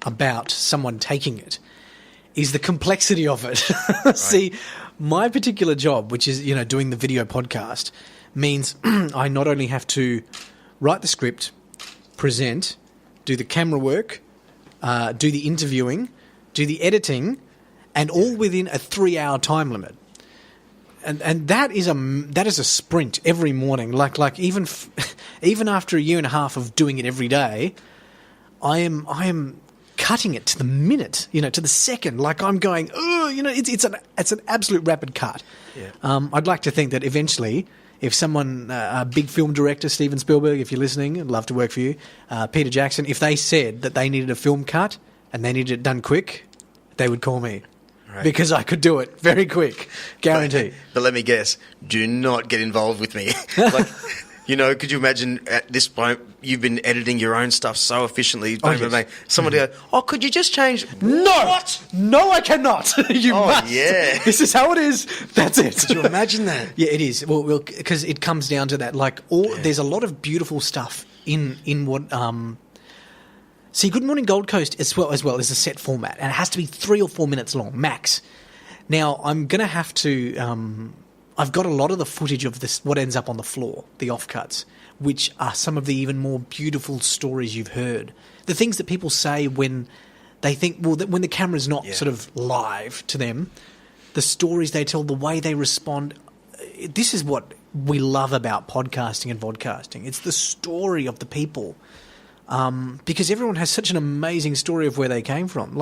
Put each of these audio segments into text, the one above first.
about someone taking it is the complexity of it. See, my particular job, which is, doing the video podcast, means I not only have to write the script, present, do the camera work, do the interviewing, do the editing, and all within a 3-hour time limit. And that is a sprint every morning. Like even after a year and a half of doing it every day, I am cutting it to the minute, to the second. Like I'm going, it's an absolute rapid cut. Yeah. I'd like to think that eventually, if someone, a big film director, Steven Spielberg, if you're listening, I'd love to work for you, Peter Jackson, if they said that they needed a film cut and they needed it done quick, they would call me. Right. Because I could do it very quick, guarantee. But let me guess, do not get involved with me. Could you imagine at this point you've been editing your own stuff so efficiently? Someone go, could you just change? No! What? No, I cannot. You must. Yeah. This is how it is. That's it. Could you imagine that? Yeah, it is. Well, because it comes down to that. There's a lot of beautiful stuff in what. See, Good Morning Gold Coast as well is a set format, and it has to be 3 or 4 minutes long max. Now I'm going to have to. I've got a lot of the footage of this, what ends up on the floor, the offcuts, which are some of the even more beautiful stories you've heard. The things that people say when they think, when the camera's not sort of live to them, the stories they tell, the way they respond. This is what we love about podcasting and vodcasting. It's the story of the people. Because everyone has such an amazing story of where they came from.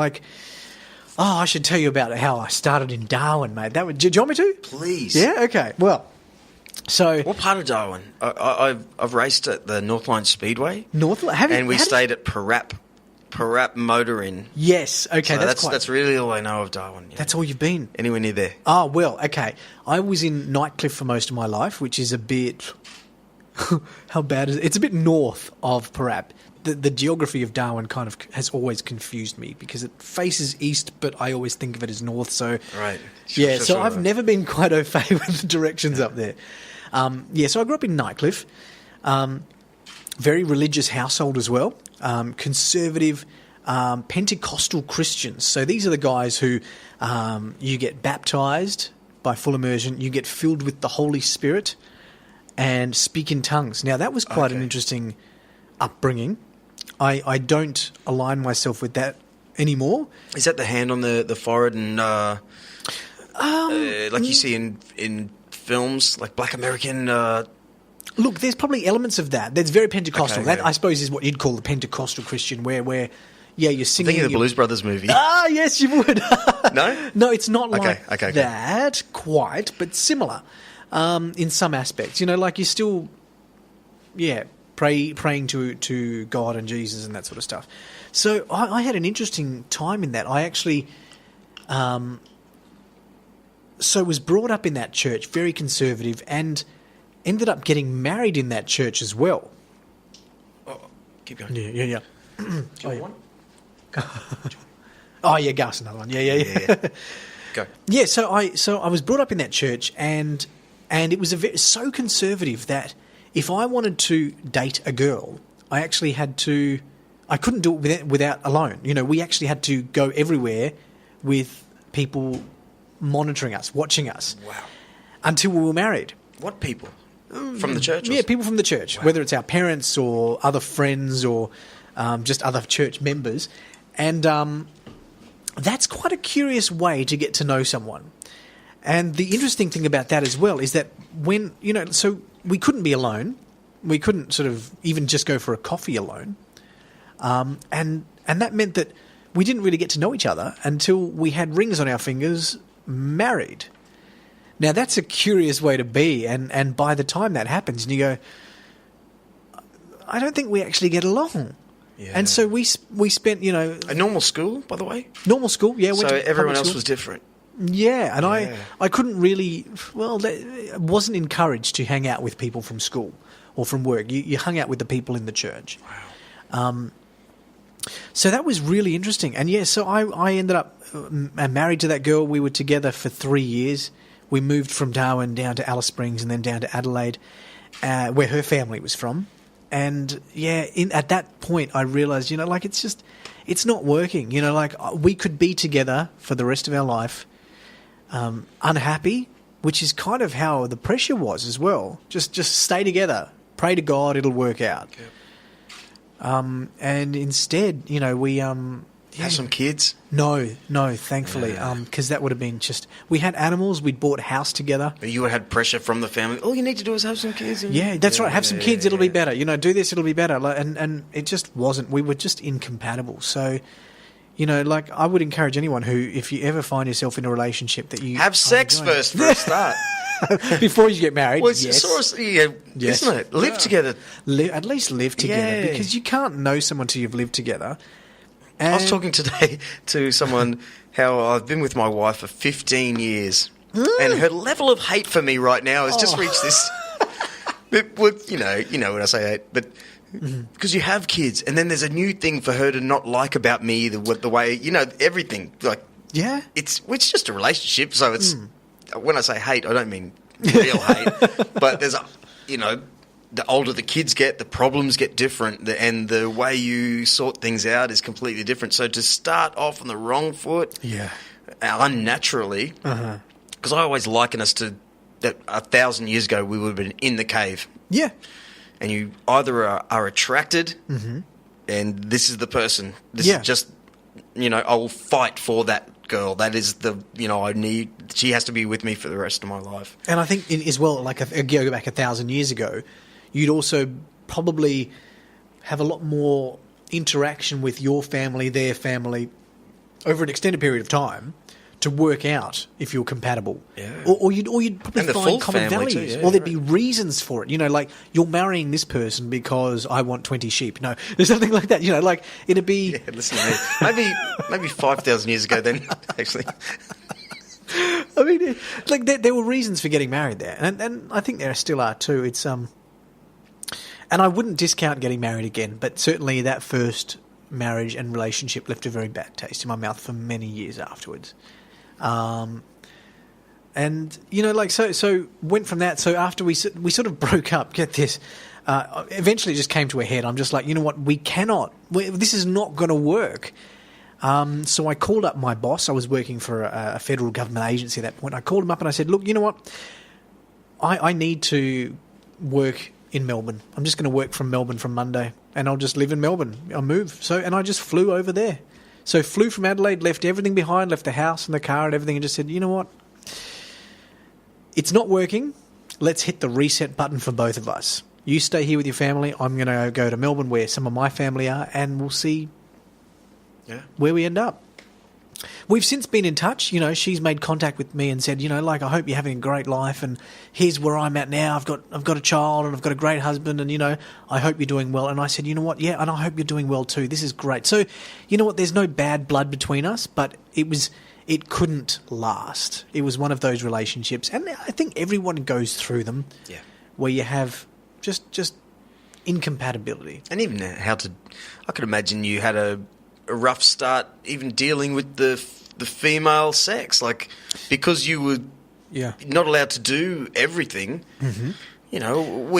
I should tell you about how I started in Darwin, mate. Do you want me to? Please. Yeah? Okay. Well, so... What part of Darwin? I've raced at the Northline Speedway. Northline? And we stayed at Parap Motor Inn. Yes. Okay, so that's really all I know of Darwin. Yeah. That's all you've been? Anywhere near there. Oh, well, okay. I was in Nightcliff for most of my life, which is a bit... How bad is it? It's a bit north of Parap. The geography of Darwin kind of has always confused me because it faces east, but I always think of it as north. So right, so I've never been quite au fait with the directions up there. So I grew up in Nightcliff, very religious household as well, conservative, Pentecostal Christians. So these are the guys who you get baptized by full immersion, you get filled with the Holy Spirit, and speak in tongues. Now that was quite an interesting upbringing. I don't align myself with that anymore. Is that the hand on the forehead and like you see in films like Black American? Look, there's probably elements of that. That's very Pentecostal. Okay, that I suppose is what you'd call the Pentecostal Christian, where you're singing. Thinking of the Blues Brothers movie. Ah, yes, you would. No, no, it's not like okay. that quite, but similar in some aspects. Like you're still, praying to God and Jesus and that sort of stuff. So I had an interesting time in that. I actually was brought up in that church, very conservative, and ended up getting married in that church as well. Oh, keep going. Yeah. Do you want one? Oh, yeah, Gus, another one. Yeah. Go. Yeah, so I was brought up in that church, and it was so conservative that if I wanted to date a girl, I actually had to. I couldn't do it without alone. We actually had to go everywhere with people monitoring us, watching us. Wow. Until we were married. What people? From the church? Yeah, people from the church, whether it's our parents or other friends or just other church members. And that's quite a curious way to get to know someone. And the interesting thing about that as well is that when, so we couldn't be alone. We couldn't sort of even just go for a coffee alone. And that meant that we didn't really get to know each other until we had rings on our fingers, married. Now, that's a curious way to be. And by the time that happens, and you go, I don't think we actually get along. Yeah. And so we spent, A normal school, by the way? Normal school, yeah. So everyone else was different. Yeah, and I couldn't really, wasn't encouraged to hang out with people from school or from work. You hung out with the people in the church. Wow. So that was really interesting. And so I ended up married to that girl. We were together for 3 years. We moved from Darwin down to Alice Springs and then down to Adelaide, where her family was from. And at that point I realised, it's not working. You know, like we could be together for the rest of our life, unhappy, which is kind of how the pressure was as well. Just stay together, pray to God, it'll work out. Yep. And instead, you know, we have some kids? No, thankfully, because that would have been just. We had animals. We'd bought a house together. But you had pressure from the family. All you need to do is have some kids. Yeah, that's right. Have some kids. It'll be better. You know, do this. It'll be better. Like, and it just wasn't. We were just incompatible. So, you know, like I would encourage anyone who, if you ever find yourself in a relationship that you have sex first for a start. Before you get married, well, yes. Yes. Isn't it? Live together. At least live together, because you can't know someone till you've lived together. And I was talking today to someone how I've been with my wife for 15 years, and her level of hate for me right now has just reached this. You know when I say hate, but because you have kids, and then there's a new thing for her to not like about me, the way, you know, everything. Like, yeah, it's just a relationship. So it's when I say hate, I don't mean real hate, but there's the older the kids get, the problems get different, and the way you sort things out is completely different. So to start off on the wrong foot, unnaturally, because I always liken us to that 1,000 years ago we would have been in the cave. Yeah. And you either are attracted, and this is the person. This is just, I will fight for that girl. That is she has to be with me for the rest of my life. And I think as well, like go back 1,000 years ago, you'd also probably have a lot more interaction with your family, their family, over an extended period of time to work out if you're compatible. Yeah. Or you'd probably find common values. Too, or there'd be reasons for it. You know, like, you're marrying this person because I want 20 sheep. No, there's something like that. You know, like, it'd be... Yeah, listen to me. Maybe 5,000 years ago then, actually. I mean, like, there were reasons for getting married there. And I think there still are too. It's... And I wouldn't discount getting married again, but certainly that first marriage and relationship left a very bad taste in my mouth for many years afterwards. And, like, so went from that. So after we sort of broke up, get this, eventually it just came to a head. I'm just like, you know what, this is not going to work. So I called up my boss. I was working for a federal government agency at that point. I called him up and I said, look, you know what, I need to work in Melbourne. I'm just going to work from Melbourne from Monday, and I'll just live in Melbourne. I'll move. And I just flew over there. So flew from Adelaide, left everything behind, left the house and the car and everything, and just said, you know what? It's not working. Let's hit the reset button for both of us. You stay here with your family. I'm going to go to Melbourne where some of my family are, and we'll see where we end up. We've since been in touch. You know, she's made contact with me and said, you know, like, I hope you're having a great life, and here's where I'm at now. I've got a child, and I've got a great husband, and, you know, I hope you're doing well. And I said, you know what? Yeah, and I hope you're doing well too. This is great. So, you know what? There's no bad blood between us, but it couldn't last. It was one of those relationships, and I think everyone goes through them. Yeah. Where you have just incompatibility. And even I could imagine you had a rough start even dealing with the female sex, like, because you were not allowed to do everything. You know,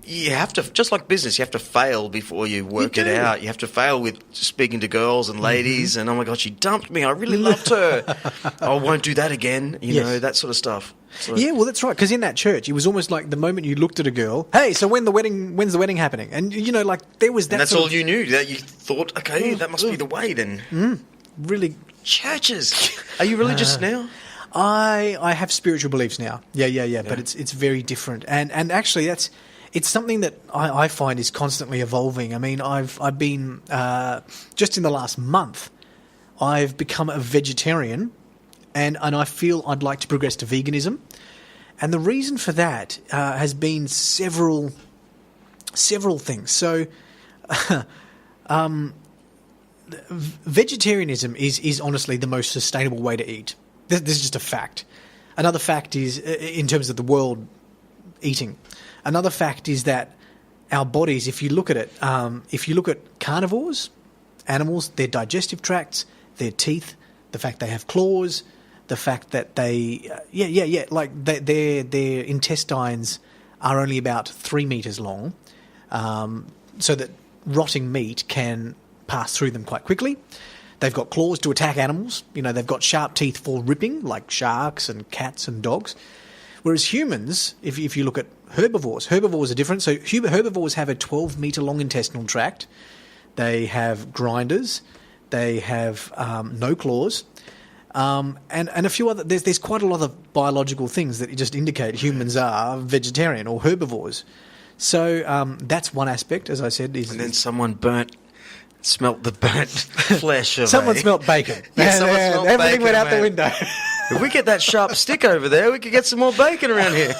you have to, just like business, you have to fail before you work it out. You have to fail with speaking to girls and ladies, and oh my God, she dumped me, I really loved her. I won't do that again, you know, that sort of stuff. So, yeah, well, that's right, because in that church, it was almost like the moment you looked at a girl, hey, so when's the wedding happening? And, you know, like, there was that. And that's all you knew, that you thought, okay, that must be the way then. Really. Churches. Are you religious now? I have spiritual beliefs now. Yeah. But it's very different. And actually, it's something that I find is constantly evolving. I mean, I've been, just in the last month, I've become a vegetarian, and I feel I'd like to progress to veganism. And the reason for that has been several things. So vegetarianism is honestly the most sustainable way to eat. This is just a fact. Another fact is, in terms of the world eating, another fact is that our bodies, if you look at it, if you look at carnivores, animals, their digestive tracts, their teeth, the fact they have claws, the fact that they, like their intestines are only about 3 meters long, so that rotting meat can pass through them quite quickly. They've got claws to attack animals. They've got sharp teeth for ripping, like sharks and cats and dogs. Whereas humans, if you look at herbivores are different. So herbivores have a 12-metre long intestinal tract. They have grinders. They have no claws. And a few other... There's quite a lot of biological things that just indicate humans are vegetarian or herbivores. So that's one aspect, as I said. And then someone smelt the burnt flesh away. Someone smelt bacon. Everything bacon, went out the window. If we get that sharp stick over there, we could get some more bacon around here.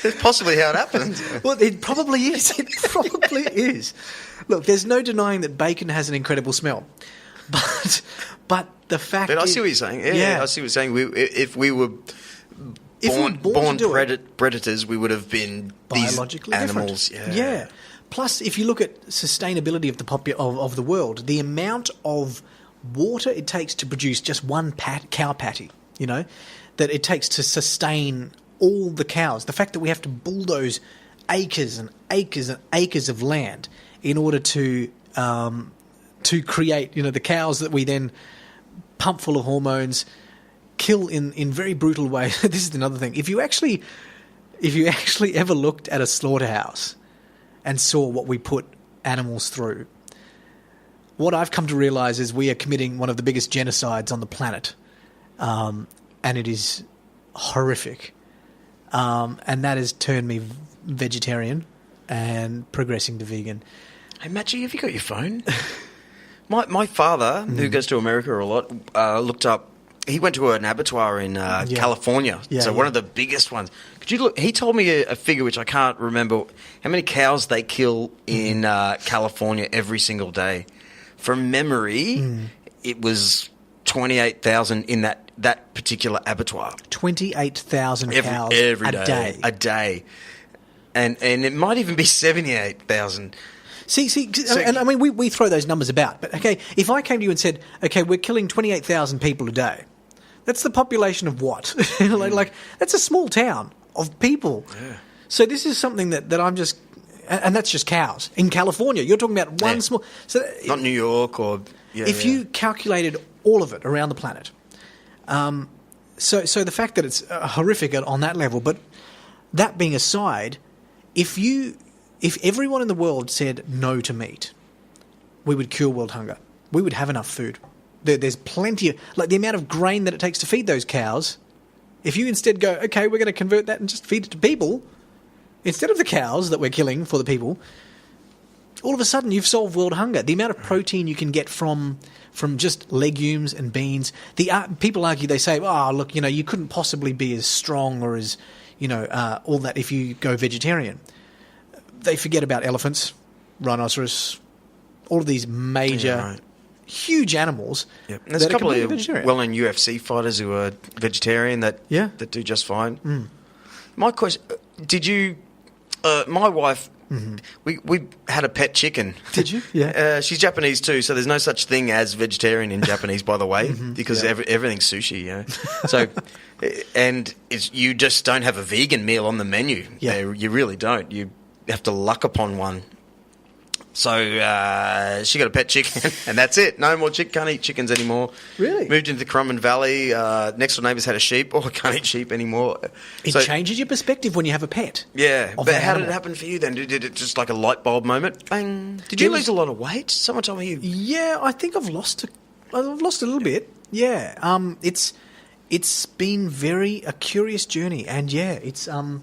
That's possibly how it happens. Well, it probably is. It probably is. Look, there's no denying that bacon has an incredible smell. But the fact I see what you're saying. Yeah, I see what you're saying. If we were born predators, we would have been biologically these animals. Yeah. Plus, if you look at sustainability of the world, the amount of water it takes to produce just one cow patty, that it takes to sustain all the cows, the fact that we have to bulldoze acres and acres and acres of land in order to create, the cows that we then pump full of hormones, kill in very brutal ways. This is another thing. If you actually ever looked at a slaughterhouse and saw what we put animals through, what I've come to realise is we are committing one of the biggest genocides on the planet, and it is horrific. And that has turned me vegetarian and progressing to vegan. Hey, Matchy, have you got your phone? My father, who goes to America a lot, looked up. He went to an abattoir in California, one of the biggest ones. Could you look? He told me a figure which I can't remember. How many cows they kill in California every single day? From memory, it was 28,000 in that particular abattoir. 28,000 cows every day. A day. And it might even be 78,000. See, and I mean, we throw those numbers about. But, okay, if I came to you and said, okay, we're killing 28,000 people a day, that's the population of what? like, that's a small town of people. Yeah. So this is something that I'm just... And that's just cows. In California, you're talking about one small... So not New York or... if you calculated all of it around the planet, so the fact that it's horrific on that level, but that being aside, if everyone in the world said no to meat, we would cure world hunger. We would have enough food. There's plenty of... Like, the amount of grain that it takes to feed those cows, if you instead go, okay, we're going to convert that and just feed it to people, instead of the cows that we're killing for the people, all of a sudden you've solved world hunger. The amount of protein you can get from just legumes and beans. People argue, they say, oh, look, you couldn't possibly be as strong or as, all that if you go vegetarian. They forget about elephants, rhinoceros, all of these major, huge animals. Yep. And there's a couple of well-known UFC fighters who are vegetarian that do just fine. My question, did you... my wife, we had a pet chicken. Did you? Yeah. She's Japanese too, so there's no such thing as vegetarian in Japanese, by the way, because everything's sushi, So, and you just don't have a vegan meal on the menu. Yeah. You really don't. You have to luck upon one. So she got a pet chicken, and that's it. No more chicken. Can't eat chickens anymore. Really? Moved into the Currumbin Valley. Next door neighbours had a sheep. Oh, I can't eat sheep anymore. It changes your perspective when you have a pet. Yeah. But how did it happen for you then? Did it just like a light bulb moment? Bang. Did you lose a lot of weight? Someone told me you... Yeah, I think I've lost a little bit. Yeah. It's been a curious journey. And yeah, it's... what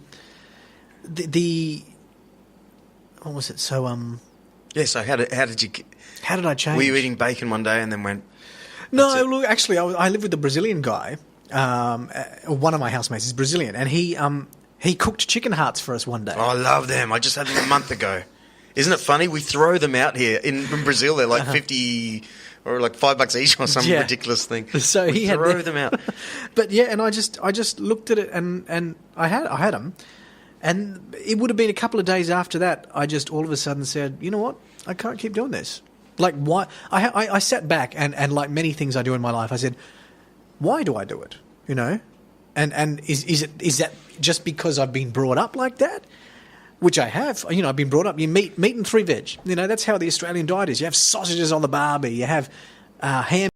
was it? So... Yeah, so how did you... How did I change? Were you eating bacon one day and then went... No, look, actually, I live with a Brazilian guy. One of my housemates is Brazilian, and he cooked chicken hearts for us one day. Oh, I love them. I just had them a month ago. Isn't it funny? We throw them out here. In Brazil, they're like 50 or like $5 each or some ridiculous thing. So we throw them out. But yeah, and I just looked at it and I had them. And it would have been a couple of days after that, I just all of a sudden said, you know what? I can't keep doing this. Like, why? I sat back and like many things I do in my life, I said, why do I do it? And is that just because I've been brought up like that? which I have. You know, I've been brought up. You meat and 3 veg. You know, that's how the Australian diet is. You have sausages on the barbie. You have ham